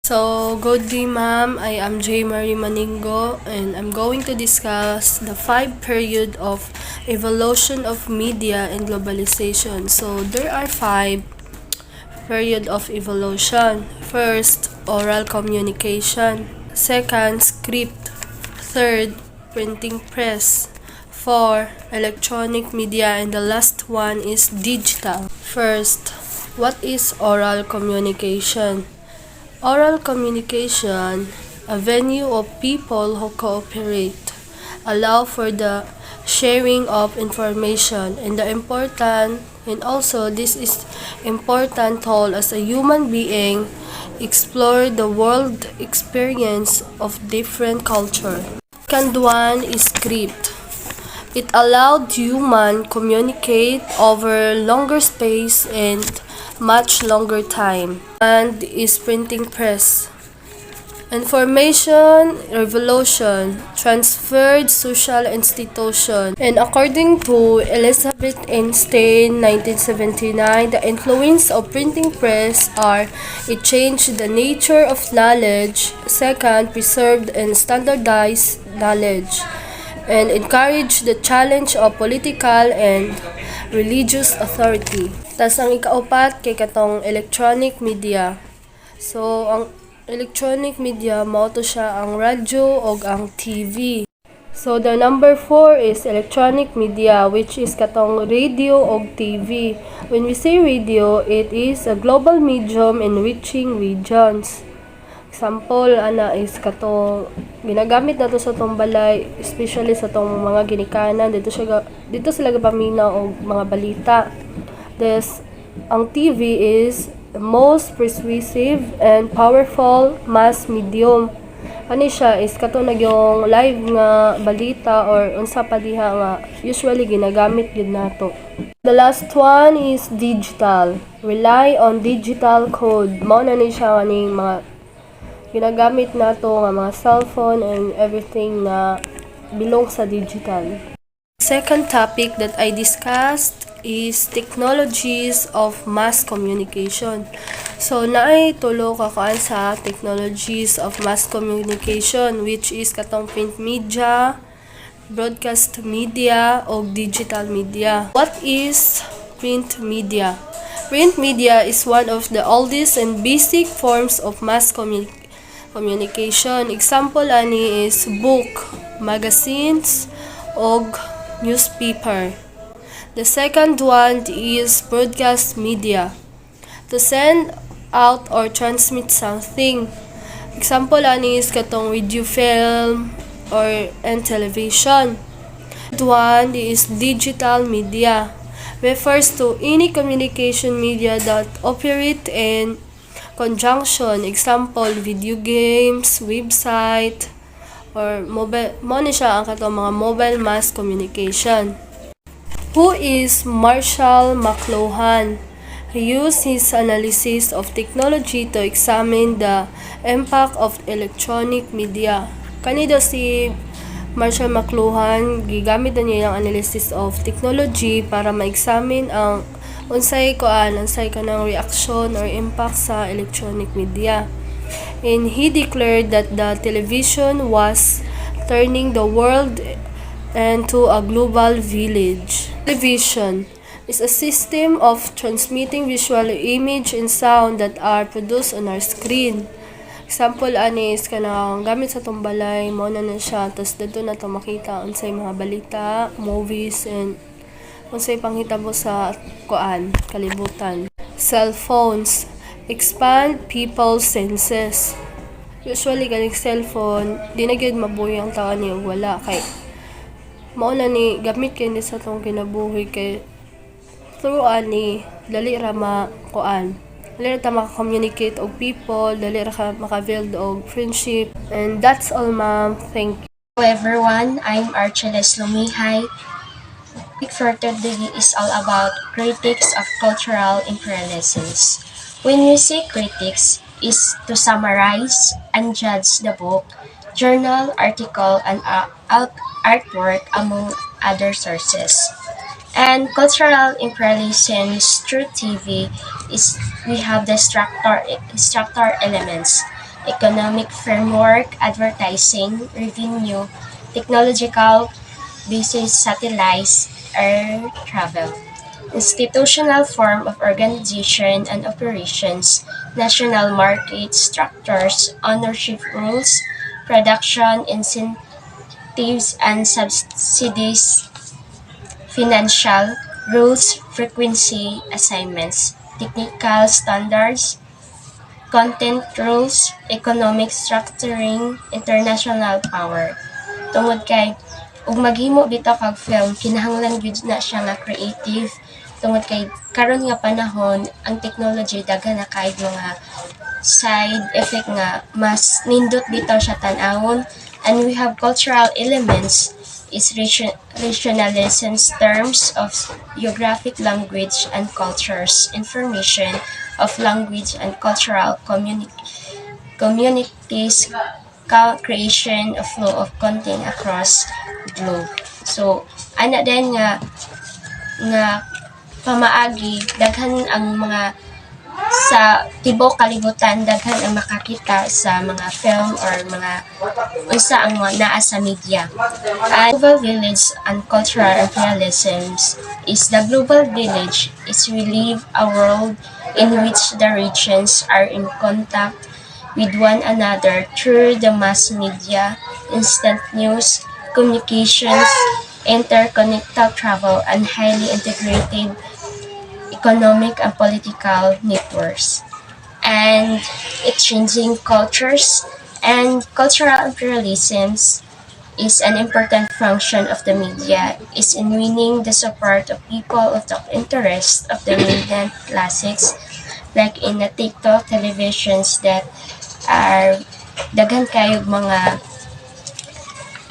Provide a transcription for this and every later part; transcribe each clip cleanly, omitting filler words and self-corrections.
Good day, ma'am. I am J. Marie Maningo, and I'm going to discuss the 5 period of evolution of media and globalization. So, there are 5 period of evolution. First, oral communication. Second, script. Third, printing press. 4, electronic media, and the last one is digital. First, what is oral communication? Oral communication, a venue of people who cooperate, allow for the sharing of information and also this is important role as a human being explore the world experience of different culture. Second one is script. It allowed human communicate over longer space and much longer time. And is printing press. Information revolution transferred social institution. And according to Elizabeth Einstein, 1979, the influence of printing press are it changed the nature of knowledge. Second, preserved and standardized knowledge and encourage the challenge of political and religious authority. Tas ang ikaupat kay katong electronic media. So ang electronic media mao to siya ang radyo og ang TV. So the number 4 is electronic media, which is katong radio og TV. When we say radio, it is a global medium in reaching regions. Example, ana is katong ginagamit nato sa tong balay, especially sa tong mga ginikanan dito sila gapaminaw og mga balita. This ang TV is the most persuasive and powerful mass medium. Ani siya is katong yung live nga balita or unsa pa diha nga usually ginagamit gid nato. The last one is digital. Rely on digital code. Mao na ni siya kaning mga ginagamit nato nga mga cellphone and everything na belong sa digital. Second topic that I discussed is technologies of mass communication. So naay tulo ka kuan sa technologies of mass communication, which is katong print media, broadcast media o digital media. What is print media? Print media is one of the oldest and basic forms of mass communication. Example ani is book, magazines, og newspaper. The second one is broadcast media. To send out or transmit something. Example ani is katong video film and television. The one is digital media. Refers to any communication media that operate in conjunction. Example, video games, website, or mobile. Mo ni siya ang katong mga mobile mass communication. Who is Marshall McLuhan? He used his analysis of technology to examine the impact of electronic media. Kanido si Marshall McLuhan, gigamit na niya yung analysis of technology para ma-examine ang unsay kanang reaction or impact sa electronic media. And he declared that the television was turning the world into a global village. Television is a system of transmitting visual image and sound that are produced on our screen. Example ani is kanang gamit sa tong balay mo na siya, tapos dito na to makita unsay mga balita, movies, and unsay panghitabo sa kalibutan. Cell phones expand people's senses. Usually galing cellphone di na gyud mabuhi ang tao ni wala kay mao na ni gamit kay ni sa tong kinabuhi kay through ani dali ra dali ra ta maka-communicate og people, dali ra ka maka-build og friendship. And that's all, ma'am. Thank you. Hello everyone, I'm Archeles Lumihay. For today is all about critics of cultural imperialisms. When we say critics, is to summarize and judge the book, journal, article, and artwork among other sources. And cultural imperialisms through TV is we have the structure elements. economic framework, advertising, revenue, technological basis, satellites, air travel. Institutional form of organization and operations, national market structures, ownership rules, production incentives and subsidies, financial rules, frequency assignments, technical standards, content rules, economic structuring, international power. Tungod kay ug maghimo bitaw kag film kinahanglan gyud na siya nga creative tungod kay karon nga panahon ang technology daghan na kay mga side effect nga mas nindot bitaw siya tan-awon, and we have cultural elements is regionalisms terms of geographic language and cultures, information of language and cultural communities, creation of flow of content across globe. So ana din nga pamaagi daghan ang mga sa tibok kalibutan daghan ang makakita sa mga film or mga unsa ang mga naa sa media. And global village and cultural imperialisms is the global village is we live a world in which the regions are in contact with one another through the mass media, instant news, communications, interconnected travel, and highly integrated economic and political networks. And it's changing cultures, and cultural imperialisms is an important function of the media is in winning the support of people of the interest of the media classics like in the TikTok televisions that are daghan kayo mga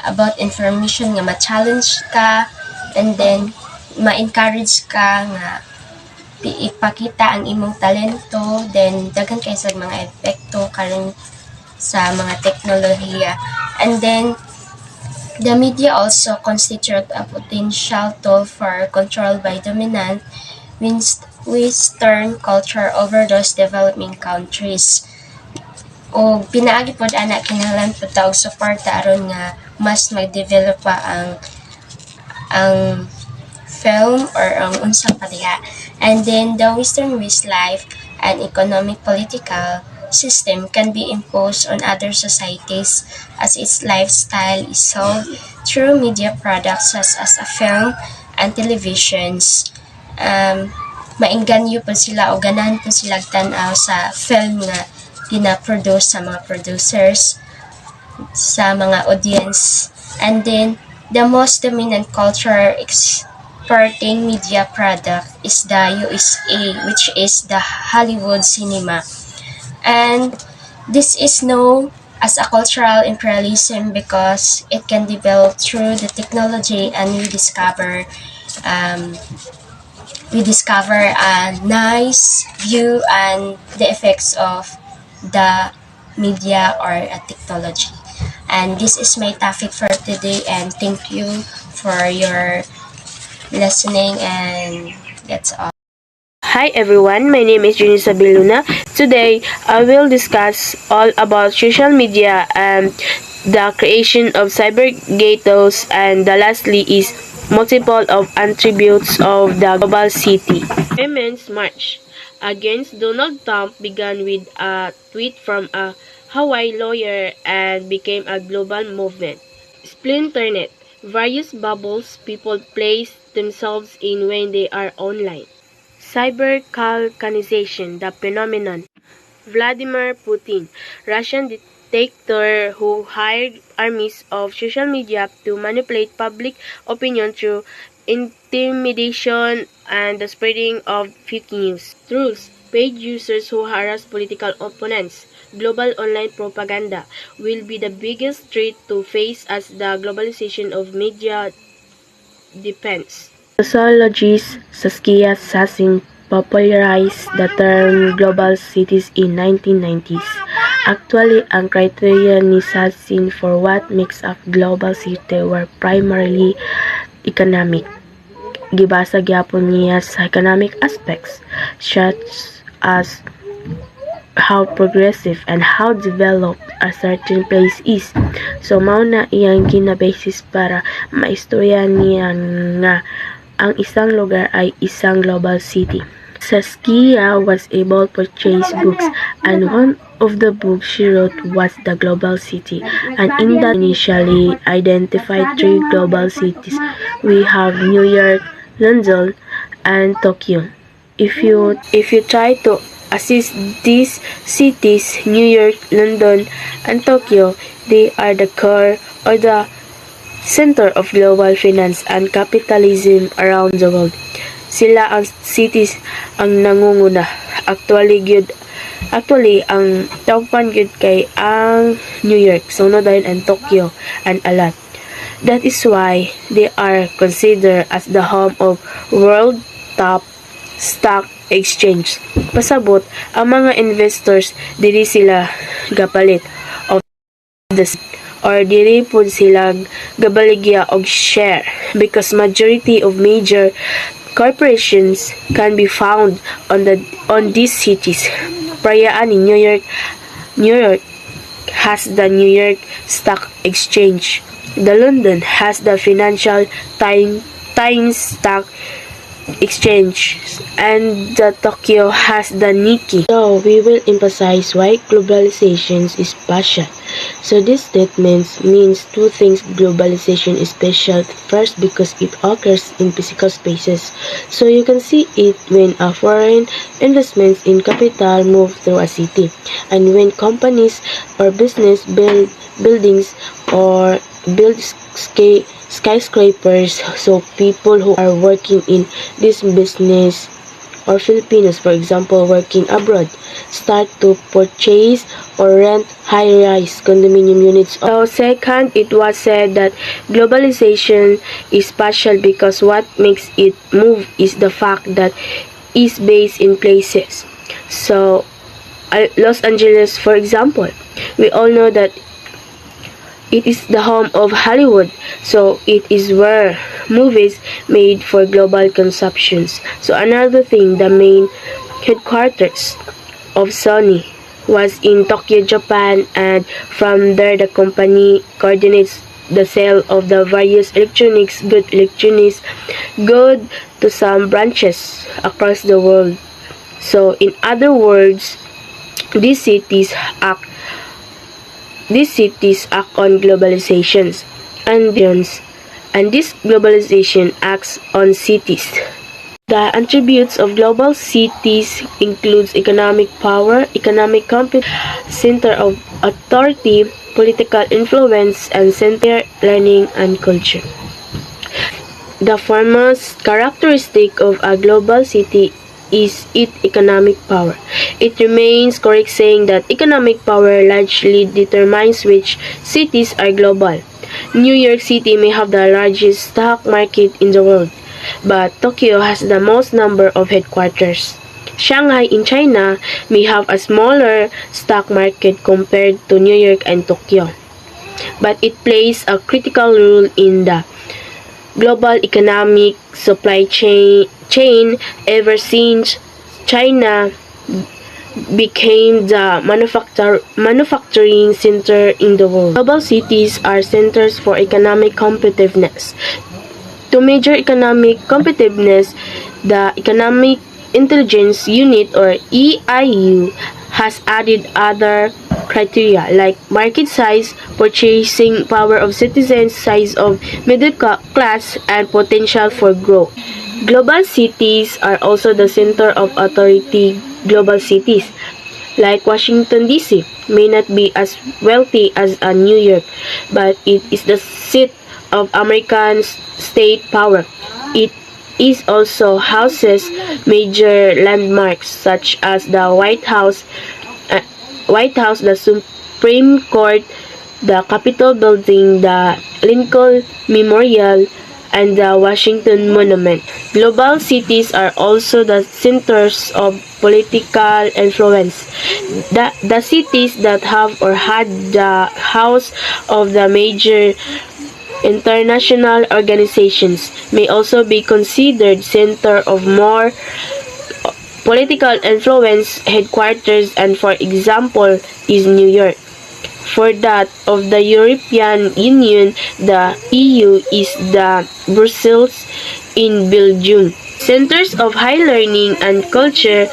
about information nga ma-challenge ka and then ma-encourage ka nga ipakita ang imong talento, then daghan kayo sa mga epekto karon sa mga teknolohiya. And then the media also constitute a potential tool for control by dominant Western culture over those developing countries. O pinaagi pod ana kinahanglan pud ta og suporta aron nga mas mag-develop pa ang film or ang unsa pa diha. And then the Western West life and economic political system can be imposed on other societies as its lifestyle is sold through media products such as a film and televisions. Maingganyo po sila o ganahan po sila tan-aw sa film nga gina-produce sa mga producers, sa mga audience. And then the most dominant culture exporting media product is the USA, which is the Hollywood cinema. And this is known as a cultural imperialism because it can develop through the technology, and we discover a nice view and the effects of the media or technology. And this is my topic for today, and thank you for your listening, and that's all. Hi everyone, my name is Junisa Biluna. Today, I will discuss all about social media and the creation of cyber ghettos, and the lastly is multiple of attributes of the global city. Women's March against Donald Trump began with a tweet from a Hawaii lawyer and became a global movement. Splinternet, various bubbles people place themselves in when they are online. Cyber-Balkanization, the phenomenon. Vladimir Putin, Russian dictator who hired armies of social media to manipulate public opinion through intimidation and the spreading of fake news. Trolls, paid users who harass political opponents. Global online propaganda will be the biggest threat to face as the globalization of media depends. Sociologist Saskia Sassin popularized the term global cities in 1990s. Actually, ang criteria ni Sassin for what makes up global city were primarily economic. Gibasa gyapon niya sa economic aspects such as how progressive and how developed a certain place is. So mao na iyang gina-basis para maistorya niya nga ang isang lugar ay isang global city. Saskia was able to purchase books, and one of the books she wrote was The Global City. And in that initially identified three global cities. We have New York, London, and Tokyo. If you try to assess these cities, New York, London, and Tokyo, they are the core or the center of global finance and capitalism around the world. Sila ang cities ang nangunguna. Actually, ang top 1 gyud kay ang New York, sunod din ang Tokyo, and a lot. That is why they are considered as the home of world top stock exchange. Pasabot, ang mga investors diri sila gapalit of the or diri pud sila gabaligya og share because majority of major corporations can be found on these cities. Prayaan ni New York has the New York Stock Exchange. The London has the Financial Times Stock Exchange, and the Tokyo has the Nikkei. So we will emphasize why globalization is special. So this statement means two things. Globalization is special. First, because it occurs in physical spaces. So you can see it when a foreign investments in capital move through a city, and when companies or business build buildings or build skyscrapers. So people who are working in this business or Filipinos, for example, working abroad, start to purchase or rent high-rise condominium units. So second, it was said that globalization is special because what makes it move is the fact that it's based in places. So Los Angeles, for example, we all know that it is the home of Hollywood, so it is where movies made for global consumptions. So another thing, the main headquarters of Sony was in Tokyo, Japan, and from there the company coordinates the sale of the various electronics good to some branches across the world. So in other words, these cities act on globalizations and this globalization acts on cities. The attributes of global cities includes economic power, economic competence, center of authority, political influence, and center learning and culture. The foremost characteristic of a global city is its economic power. It remains correct saying that economic power largely determines which cities are global. New York City may have the largest stock market in the world, but Tokyo has the most number of headquarters. Shanghai in China may have a smaller stock market compared to New York and Tokyo, but it plays a critical role in the global economic supply chain ever since China became the manufacturing center in the world. Global cities are centers for economic competitiveness. To measure economic competitiveness, the Economic Intelligence Unit or EIU has added other criteria like market size, purchasing power of citizens, size of middle class, and potential for growth. Global cities are also the center of authority. Global cities like Washington DC may not be as wealthy as New York, but it is the seat of American state power. It is also houses major landmarks such as the White House, the Supreme Court, the Capitol Building, the Lincoln Memorial, and the Washington Monument. Global cities are also the centers of political influence. The cities that have or had the house of the major international organizations may also be considered center of more political influence headquarters and for example is New York. For that of the European Union, the EU is the Brussels in Belgium. Centers of high learning and culture,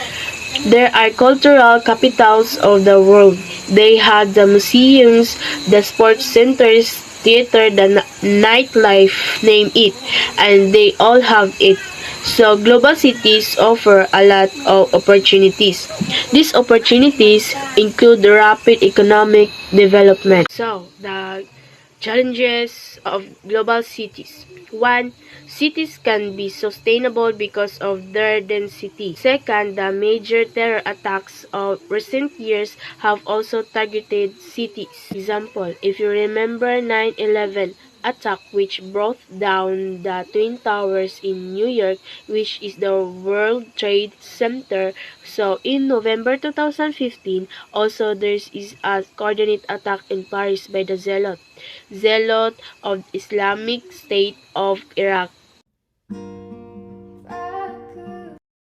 there are cultural capitals of the world. They have the museums, the sports centers, theater, the nightlife, name it, and they all have it. So global cities offer a lot of opportunities. These opportunities include the rapid economic development. So the challenges of global cities. 1. Cities can be sustainable because of their density. Second, the major terror attacks of recent years have also targeted cities. Example, if you remember 9/11 attack which brought down the Twin Towers in New York, which is the World Trade Center. So in November 2015, also there is a coordinated attack in Paris by the Zealot of Islamic State of Iraq.